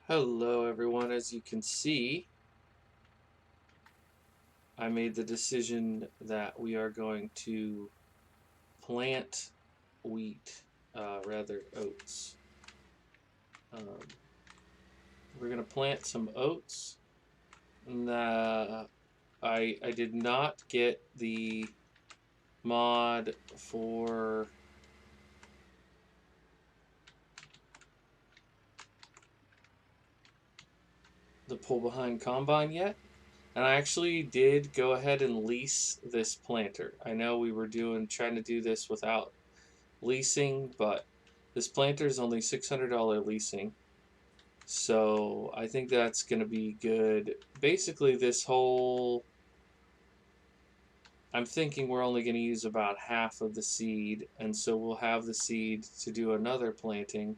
Hello everyone, as you can see, I made the decision that we are going to plant wheat, rather oats. Um, we're going to plant some oats. And, I did not get the mod for the pull behind combine yet. And I actually did go ahead and lease this planter. I know we were trying to do this without leasing, but this planter is only $600 leasing. So I think that's going to be good. Basically, I'm thinking we're only going to use about half of the seed, and so we'll have the seed to do another planting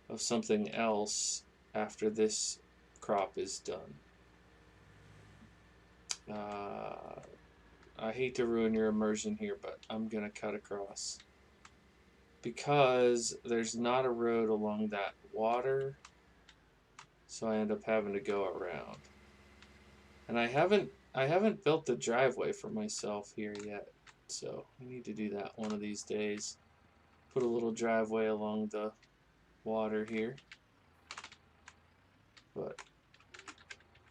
of something else after this crop is done. I hate to ruin your immersion here, but I'm going to cut across because there's not a road along that water, so I end up having to go around. And I haven't built the driveway for myself here yet, so I need to do that one of these days. Put a little driveway along the water here. But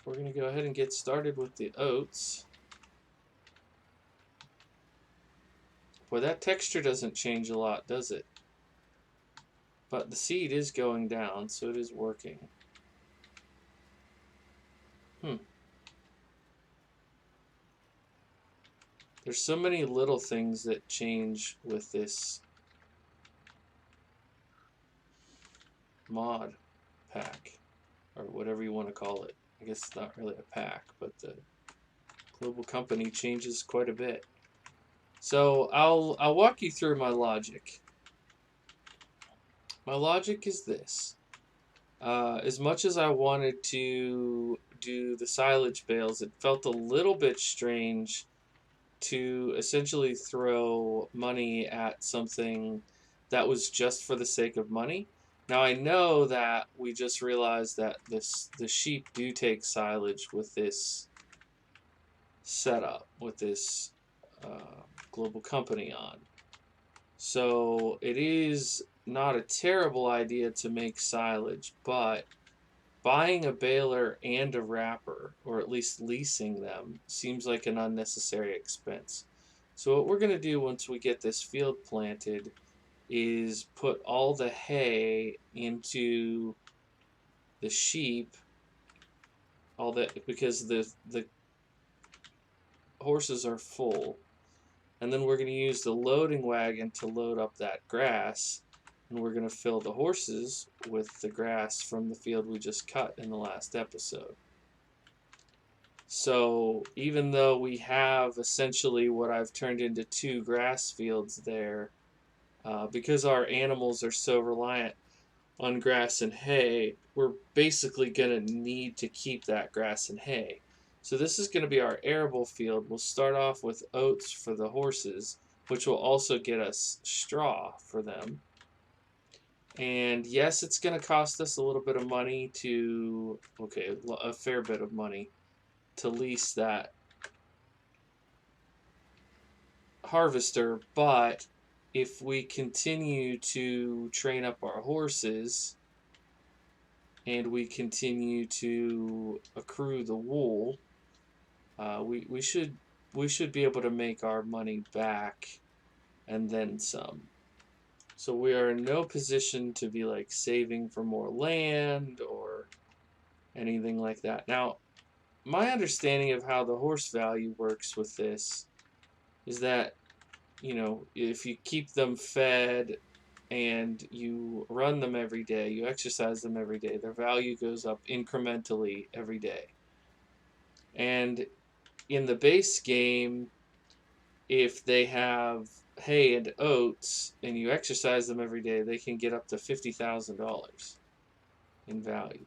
we're gonna go ahead and get started with the oats. Boy, that texture doesn't change a lot, does it? But the seed is going down, so it is working. There's so many little things that change with this mod pack, or whatever you want to call it. I guess it's not really a pack, but the global company changes quite a bit. So I'll walk you through my logic. My logic is this. As much as I wanted to do the silage bales, it felt a little bit strange to essentially throw money at something that was just for the sake of money. Now I know that we just realized that the sheep do take silage with this setup, with this global company on. So it is not a terrible idea to make silage, but buying a baler and a wrapper, or at least leasing them, seems like an unnecessary expense. So what we're going to do once we get this field planted is put all the hay into the sheep, all that, because the horses are full. And then we're going to use the loading wagon to load up that grass, and we're going to fill the horses with the grass from the field we just cut in the last episode. So even though we have essentially what I've turned into two grass fields there, because our animals are so reliant on grass and hay, we're basically going to need to keep that grass and hay. So this is going to be our arable field. We'll start off with oats for the horses, which will also get us straw for them. And yes, it's going to cost us a little bit of money a fair bit of money to lease that harvester, but if we continue to train up our horses and we continue to accrue the wool, we should be able to make our money back and then some. So we are in no position to be like saving for more land or anything like that. Now, my understanding of how the horse value works with this is that, if you keep them fed and you run them every day, you exercise them every day, their value goes up incrementally every day. And in the base game, if they have hay and oats and you exercise them every day, they can get up to $50,000 in value.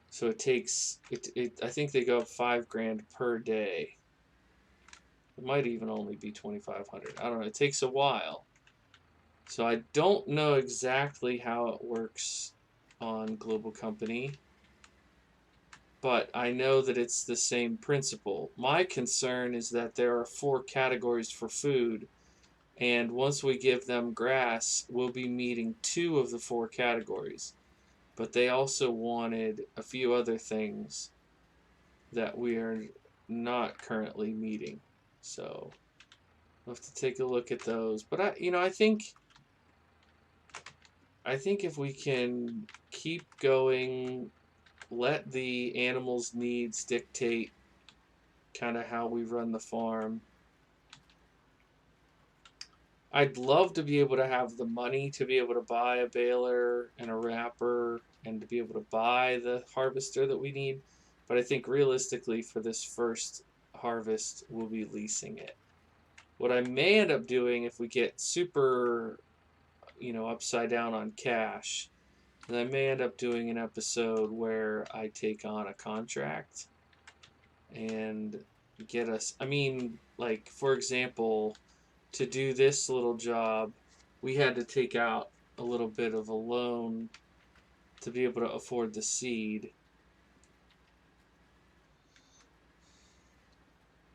So it takes I think they go up $5,000 per day. It might even only be 2,500. I don't know. It takes a while. So I don't know exactly how it works on Global Company, but I know that it's the same principle. My concern is that there are 4 categories for food, and once we give them grass, we'll be meeting 2 of the 4 categories. But they also wanted a few other things that we are not currently meeting. So we'll have to take a look at those. But I think if we can keep going, let the animals' needs dictate kind of how we run the farm. I'd love to be able to have the money to be able to buy a baler and a wrapper and to be able to buy the harvester that we need. But I think realistically for this first harvest, we'll be leasing it. What I may end up doing if we get super, upside down on cash, then I may end up doing an episode where I take on a contract and get us, like, for example, to do this little job, we had to take out a little bit of a loan to be able to afford the seed.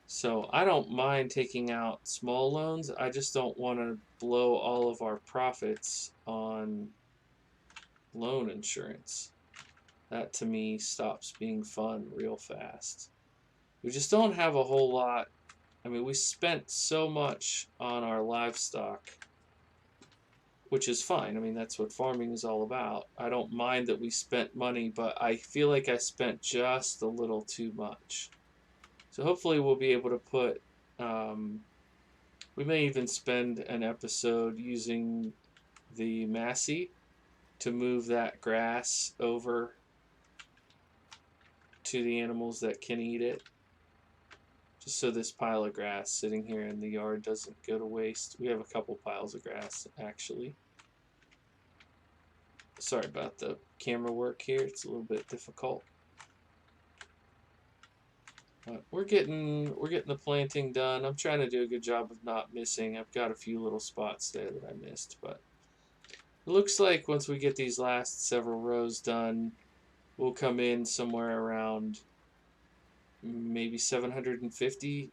So I don't mind taking out small loans. I just don't want to blow all of our profits on loan insurance. That to me stops being fun real fast. We just don't have a whole lot. We spent so much on our livestock, which is fine. That's what farming is all about. I don't mind that we spent money, but I feel like I spent just a little too much. So hopefully we'll be able to put, we may even spend an episode using the Massey to move that grass over to the animals that can eat it. Just so this pile of grass sitting here in the yard doesn't go to waste. We have a couple piles of grass, actually. Sorry about the camera work here. It's a little bit difficult. But we're getting the planting done. I'm trying to do a good job of not missing. I've got a few little spots there that I missed, but it looks like once we get these last several rows done, we'll come in somewhere around maybe 750,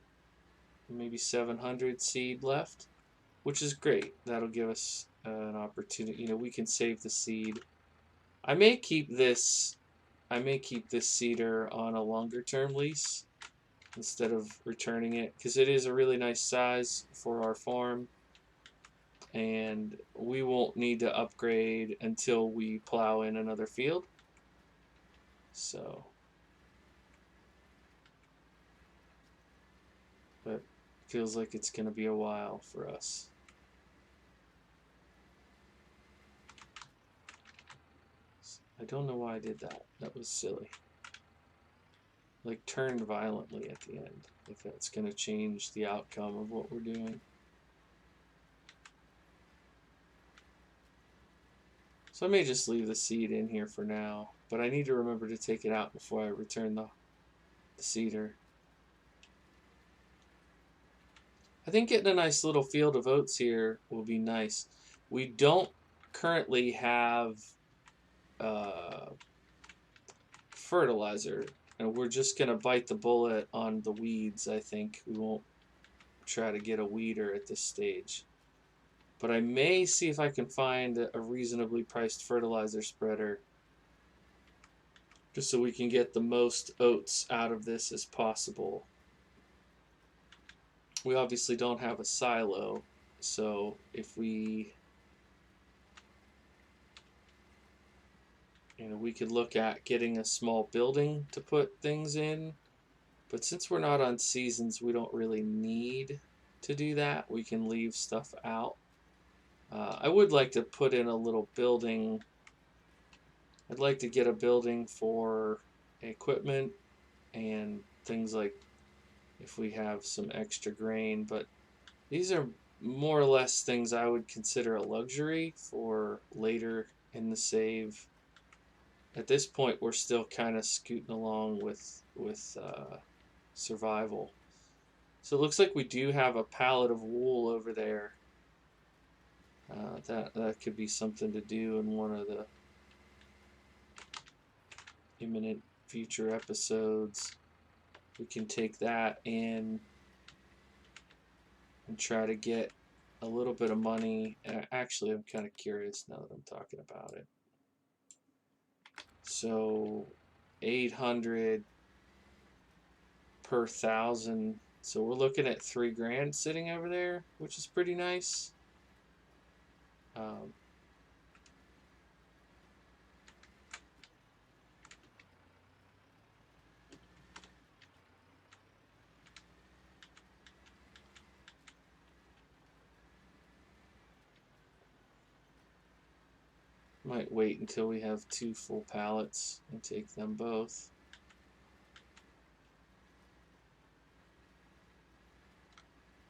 maybe 700 seed left, which is great. That'll give us an opportunity. We can save the seed. I may keep this cedar on a longer term lease instead of returning it, because it is a really nice size for our farm, and we won't need to upgrade until we plow in another field. So, but feels like it's going to be a while for us. I don't know why I did that. That was silly. Like, turned violently at the end. If that's going to change the outcome of what we're doing. So I may just leave the seed in here for now, but I need to remember to take it out before I return the cedar. I think getting a nice little field of oats here will be nice. We don't currently have fertilizer, and we're just going to bite the bullet on the weeds, I think. We won't try to get a weeder at this stage. But I may see if I can find a reasonably priced fertilizer spreader, just so we can get the most oats out of this as possible. We obviously don't have a silo, so if we we could look at getting a small building to put things in, but since we're not on seasons, we don't really need to do that. We can leave stuff out. I would like to put in a little building. I'd like to get a building for equipment and things like if we have some extra grain, but these are more or less things I would consider a luxury for later in the save. At this point, we're still kind of scooting along with survival. So it looks like we do have a pallet of wool over there. That could be something to do in one of the imminent future episodes, we can take that in and try to get a little bit of money. Actually, I'm kind of curious now that I'm talking about it. So 800 per 1,000. So we're looking at $3,000 sitting over there, which is pretty nice. Might wait until we have 2 full pallets and take them both.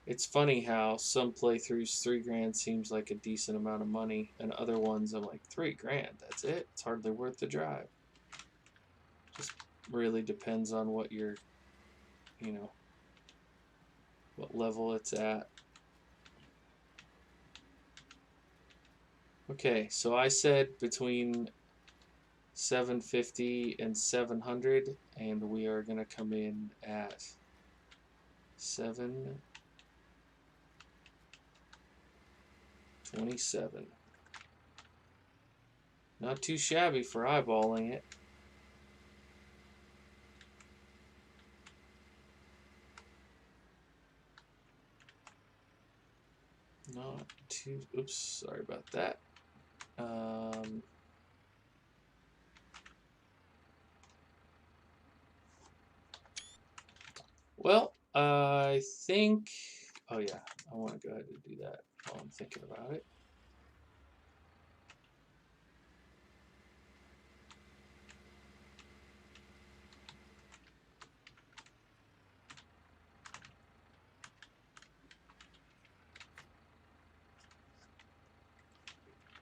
It's funny how some playthroughs $3,000 seems like a decent amount of money, and other ones I'm like, $3,000, that's it? It's hardly worth the drive. Just really depends on what you're, what level it's at. Okay, so I said between 750 and 700, and we are gonna come in at 727. Not too shabby for eyeballing it. Not too, oops, sorry about that. Well, I think, oh yeah, I want to go ahead and do that while I'm thinking about it.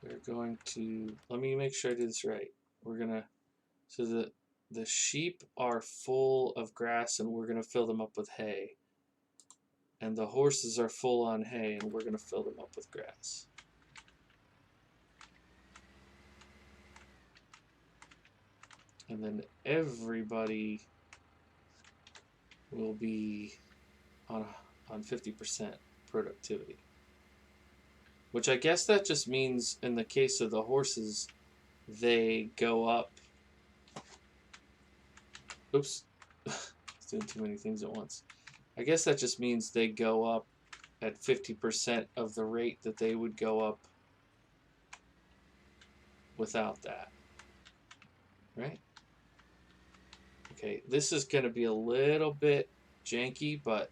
We're going to, let me make sure I do this right. We're gonna, so the sheep are full of grass and we're gonna fill them up with hay. And the horses are full on hay and we're gonna fill them up with grass. And then everybody will be on 50% productivity. Which I guess that just means in the case of the horses, they go up. Oops, doing too many things at once. I guess that just means they go up at 50% of the rate that they would go up without that. Right? Okay, this is going to be a little bit janky, but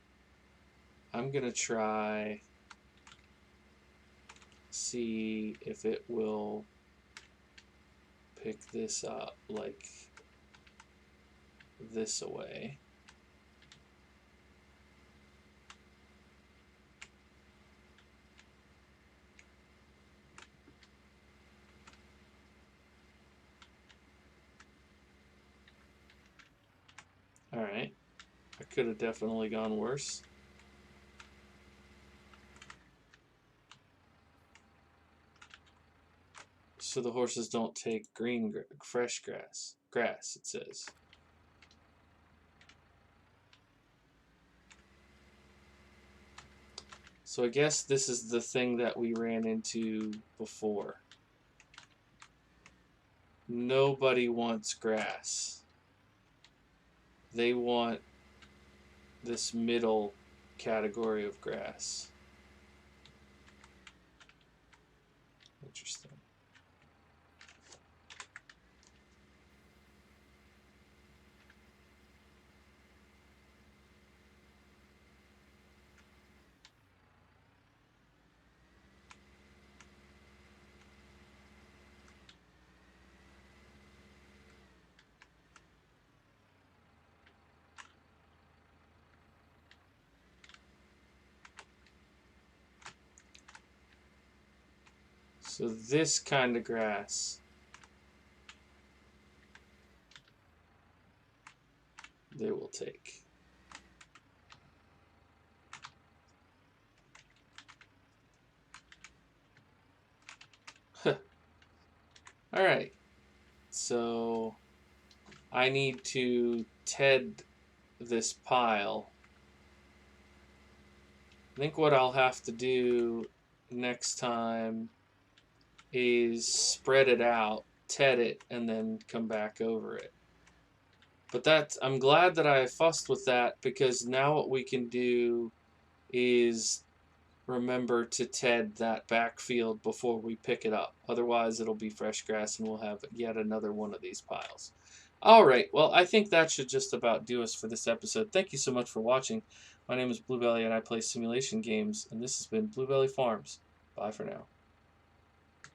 I'm going to try see if it will pick this up like this away. Alright, I could have definitely gone worse. So the horses don't take fresh grass. Grass, it says. So I guess this is the thing that we ran into before. Nobody wants grass. They want this middle category of grass. Interesting. So this kind of grass they will take. All right. So I need to TED this pile. I think what I'll have to do next time is spread it out, TED it, and then come back over it. But I'm glad that I fussed with that, because now what we can do is remember to TED that backfield before we pick it up. Otherwise, it'll be fresh grass and we'll have yet another one of these piles. All right, well, I think that should just about do us for this episode. Thank you so much for watching. My name is Bluebelly and I play simulation games, and this has been Bluebelly Farms. Bye for now.